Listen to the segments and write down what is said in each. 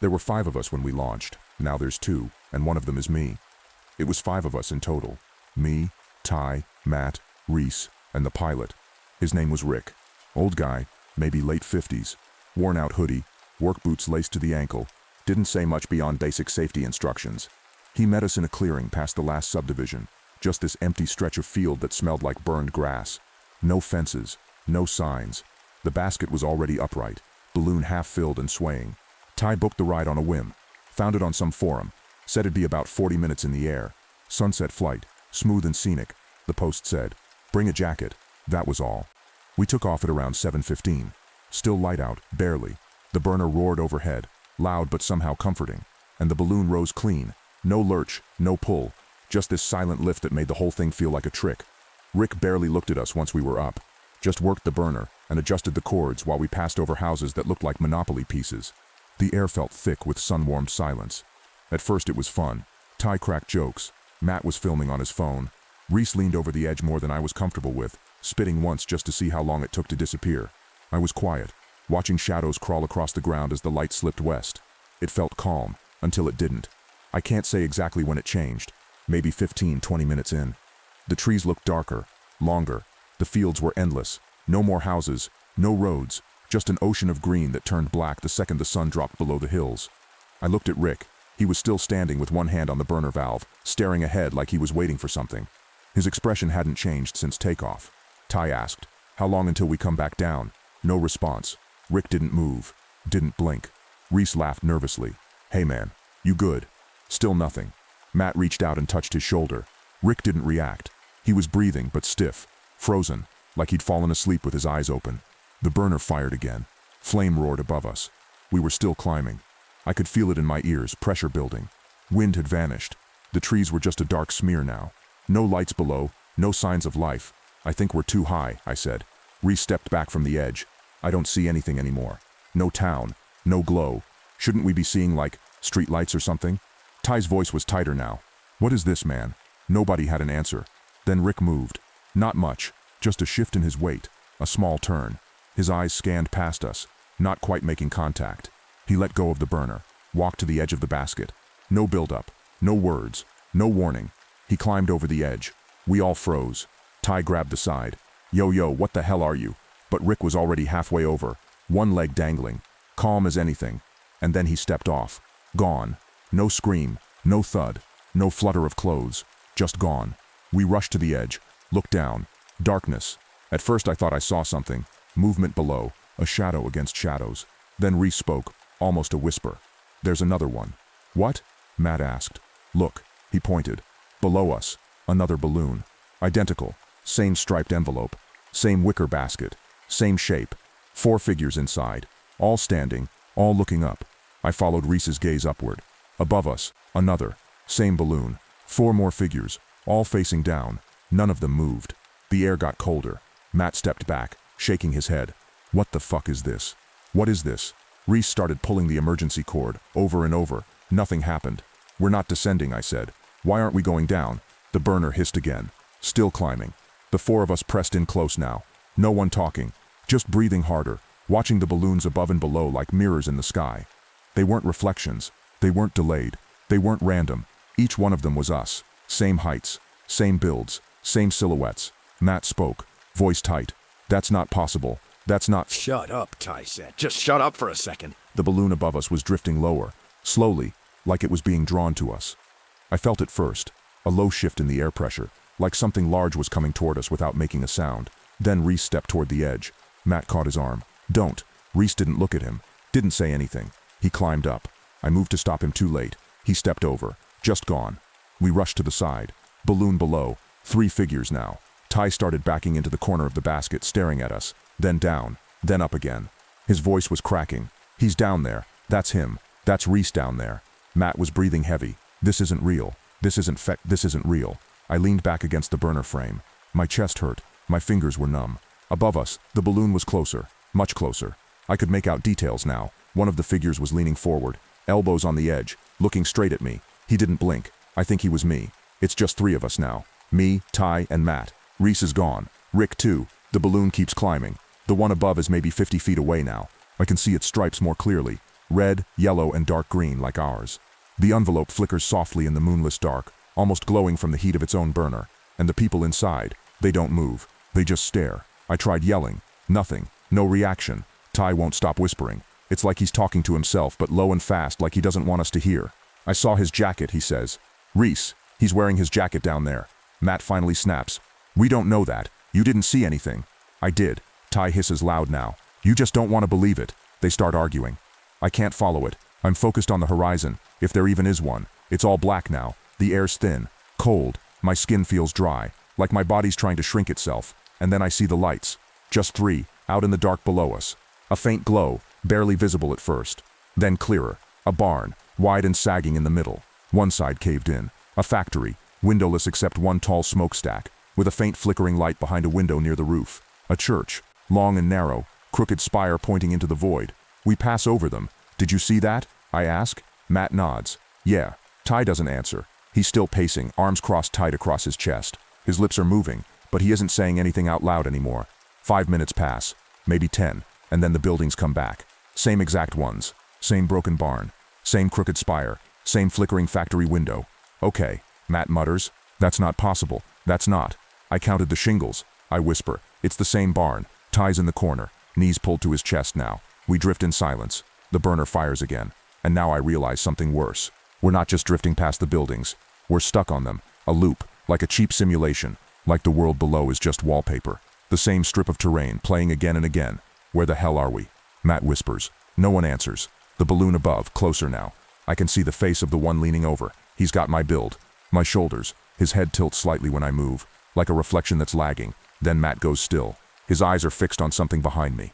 There were 5 of us when we launched. Now there's 2, and one of them is me. It was 5 of us in total. Me, Ty, Matt, Reese, and the pilot. His name was Rick. Old guy, maybe late 50s. Worn out hoodie, work boots laced to the ankle. Didn't say much beyond basic safety instructions. He met us in a clearing past the last subdivision. Just this empty stretch of field that smelled like burned grass. No fences, no signs. The basket was already upright, balloon half filled and swaying. Ty booked the ride on a whim. Found it on some forum. Said it'd be about 40 minutes in the air. Sunset flight, smooth and scenic, the post said. Bring a jacket. That was all. We took off at around 7:15. Still light out, barely. The burner roared overhead, loud but somehow comforting. And the balloon rose clean. No lurch, no pull. Just this silent lift that made the whole thing feel like a trick. Rick barely looked at us once we were up. Just worked the burner and adjusted the cords while we passed over houses that looked like Monopoly pieces. The air felt thick with sun-warmed silence. At first it was fun. Ty cracked jokes. Matt was filming on his phone. Reese leaned over the edge more than I was comfortable with, spitting once just to see how long it took to disappear. I was quiet, watching shadows crawl across the ground as the light slipped west. It felt calm, until it didn't. I can't say exactly when it changed. Maybe 15-20 minutes in. The trees looked darker, longer. The fields were endless. No more houses, no roads, just an ocean of green that turned black the second the sun dropped below the hills. I looked at Rick. He was still standing with one hand on the burner valve, staring ahead like he was waiting for something. His expression hadn't changed since takeoff. Ty asked, "How long until we come back down?" No response. Rick didn't move, didn't blink. Reese laughed nervously. "Hey man, you good?" Still nothing. Matt reached out and touched his shoulder. Rick didn't react. He was breathing but stiff, frozen, like he'd fallen asleep with his eyes open. The burner fired again. Flame roared above us. We were still climbing. I could feel it in my ears, pressure building. Wind had vanished. The trees were just a dark smear now. No lights below, no signs of life. "I think we're too high," I said. Reese stepped back from the edge. "I don't see anything anymore. No town, no glow. Shouldn't we be seeing, like, street lights or something?" Ty's voice was tighter now. "What is this, man?" Nobody had an answer. Then Rick moved. Not much, just a shift in his weight, a small turn. His eyes scanned past us, not quite making contact. He let go of the burner, walked to the edge of the basket. No build-up, no words, no warning. He climbed over the edge. We all froze. Ty grabbed the side. Yo, what the hell are you?" But Rick was already halfway over, one leg dangling, calm as anything. And then he stepped off. Gone. No scream, no thud, no flutter of clothes. Just gone. We rushed to the edge, looked down. Darkness. At first I thought I saw something. Movement below, a shadow against shadows. Then Reese spoke, almost a whisper. "There's another one." "What?" Matt asked. "Look," he pointed. "Below us, another balloon. Identical, same striped envelope, same wicker basket, same shape. 4 figures inside, all standing, all looking up." I followed Reese's gaze upward. Above us, another, same balloon. 4 more figures, all facing down. None of them moved. The air got colder. Matt stepped back, shaking his head. "What the fuck is this? What is this?" Reese started pulling the emergency cord, over and over. Nothing happened. "We're not descending," I said. "Why aren't we going down?" The burner hissed again. Still climbing. The 4 of us pressed in close now. No one talking, just breathing harder, watching the balloons above and below like mirrors in the sky. They weren't reflections. They weren't delayed. They weren't random. Each one of them was us. Same heights, same builds, same silhouettes. Matt spoke, voice tight. "That's not possible. That's not—" "Shut up," Ty said. "Just shut up for a second." The balloon above us was drifting lower, slowly, like it was being drawn to us. I felt it first, a low shift in the air pressure, like something large was coming toward us without making a sound. Then Reese stepped toward the edge. Matt caught his arm. "Don't." Reese didn't look at him, didn't say anything. He climbed up. I moved to stop him too late. He stepped over. Just gone. We rushed to the side. Balloon below. 3 figures now. Ty started backing into the corner of the basket, staring at us. Then down. Then up again. His voice was cracking. "He's down there. That's him. That's Reese down there." Matt was breathing heavy. "This isn't real. This isn't real." I leaned back against the burner frame. My chest hurt. My fingers were numb. Above us, the balloon was closer. Much closer. I could make out details now. One of the figures was leaning forward, elbows on the edge, looking straight at me. He didn't blink. I think he was me. It's just 3 of us now. Me, Ty, and Matt. Reese is gone. Rick too. The balloon keeps climbing. The one above is maybe 50 feet away now. I can see its stripes more clearly. red, yellow, and dark green like ours. The envelope flickers softly in the moonless dark, almost glowing from the heat of its own burner. And the people inside, they don't move. They just stare. I tried yelling. Nothing. No reaction. Ty won't stop whispering. It's like he's talking to himself, but low and fast, like he doesn't want us to hear. I saw his jacket, he says. Reese, he's wearing his jacket down there. Matt finally snaps. We don't know that. You didn't see anything. I did. Ty hisses loud now. You just don't want to believe it. They start arguing. I can't follow it. I'm focused on the horizon, if there even is one. It's all black now. The air's thin, cold. My skin feels dry, like my body's trying to shrink itself. And then I see the lights. Just 3, out in the dark below us. A faint glow, barely visible at first. Then clearer. A barn, wide and sagging in the middle. One side caved in. A factory, windowless except one tall smokestack, with a faint flickering light behind a window near the roof. A church, long and narrow, crooked spire pointing into the void. We pass over them. Did you see that? I ask. Matt nods. Yeah. Ty doesn't answer. He's still pacing, arms crossed tight across his chest. His lips are moving, but he isn't saying anything out loud anymore. 5 minutes pass, maybe 10, and then the buildings come back. Same exact ones. Same broken barn. Same crooked spire. Same flickering factory window. Okay, Matt mutters. That's not possible. That's not. I counted the shingles. I whisper. It's the same barn. Ty's in the corner, knees pulled to his chest now. We drift in silence. The burner fires again. And now I realize something worse. We're not just drifting past the buildings. We're stuck on them. A loop, like a cheap simulation. Like the world below is just wallpaper. The same strip of terrain, playing again and again. Where the hell are we? Matt whispers. No one answers. The balloon above, closer now. I can see the face of the one leaning over. He's got my build. My shoulders. His head tilts slightly when I move. Like a reflection that's lagging. Then Matt goes still. His eyes are fixed on something behind me.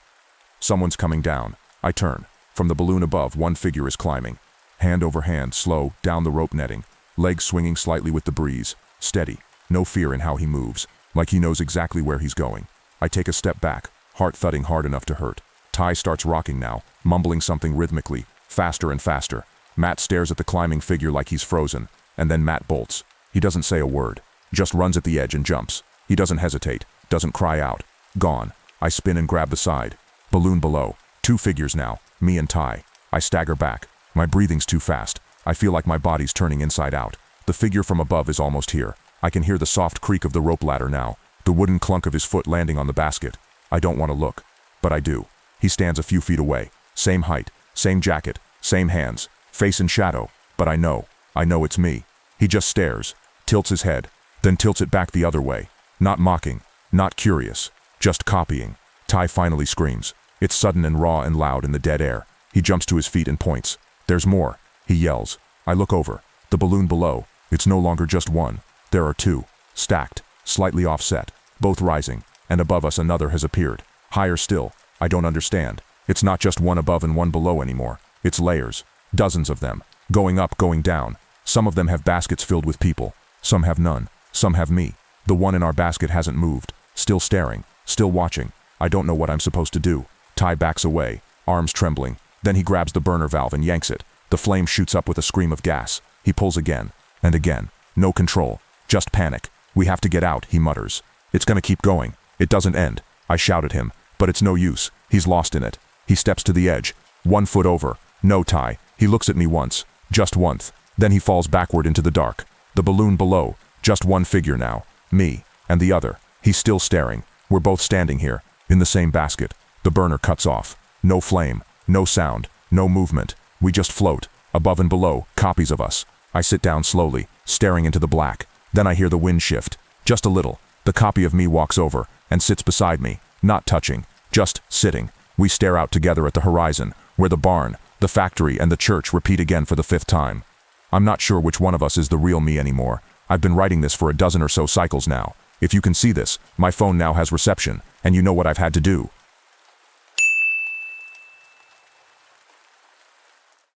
Someone's coming down. I turn. From the balloon above, one figure is climbing. Hand over hand, slow, down the rope netting. Legs swinging slightly with the breeze. Steady. No fear in how he moves. Like he knows exactly where he's going. I take a step back, heart thudding hard enough to hurt. Ty starts rocking now, mumbling something rhythmically, faster and faster. Matt stares at the climbing figure like he's frozen, and then Matt bolts. He doesn't say a word, just runs at the edge and jumps. He doesn't hesitate, doesn't cry out. Gone. I spin and grab the side. Balloon below. 2 figures now, me and Ty. I stagger back. My breathing's too fast. I feel like my body's turning inside out. The figure from above is almost here. I can hear the soft creak of the rope ladder now, the wooden clunk of his foot landing on the basket. I don't want to look, but I do. He stands a few feet away. Same height, same jacket, same hands, face in shadow, but I know it's me. He just stares, tilts his head, then tilts it back the other way. Not mocking, not curious, just copying. Ty finally screams. It's sudden and raw and loud in the dead air. He jumps to his feet and points. There's more, he yells. I look over. The balloon below. It's no longer just one. There are 2, stacked, slightly offset, both rising, and above us another has appeared. Higher still. I don't understand. It's not just one above and one below anymore. It's layers. Dozens of them. Going up, going down. Some of them have baskets filled with people. Some have none. Some have me. The one in our basket hasn't moved. Still staring. Still watching. I don't know what I'm supposed to do. Ty backs away, arms trembling. Then he grabs the burner valve and yanks it. The flame shoots up with a scream of gas. He pulls again. And again. No control. Just panic. We have to get out, he mutters. It's gonna keep going. It doesn't end. I shout at him. But it's no use. He's lost in it. He steps to the edge. 1 foot over. No, Ty. He looks at me once. Just once. Then he falls backward into the dark. The balloon below. Just one figure now. Me. And the other. He's still staring. We're both standing here. In the same basket. The burner cuts off. No flame. No sound. No movement. We just float. Above and below. Copies of us. I sit down slowly, staring into the black. Then I hear the wind shift. Just a little. The copy of me walks over and sits beside me, not touching, just sitting. We stare out together at the horizon, where the barn, the factory, and the church repeat again for the 5th time. I'm not sure which one of us is the real me anymore. I've been writing this for a dozen or so cycles now. If you can see this, my phone now has reception, and you know what I've had to do.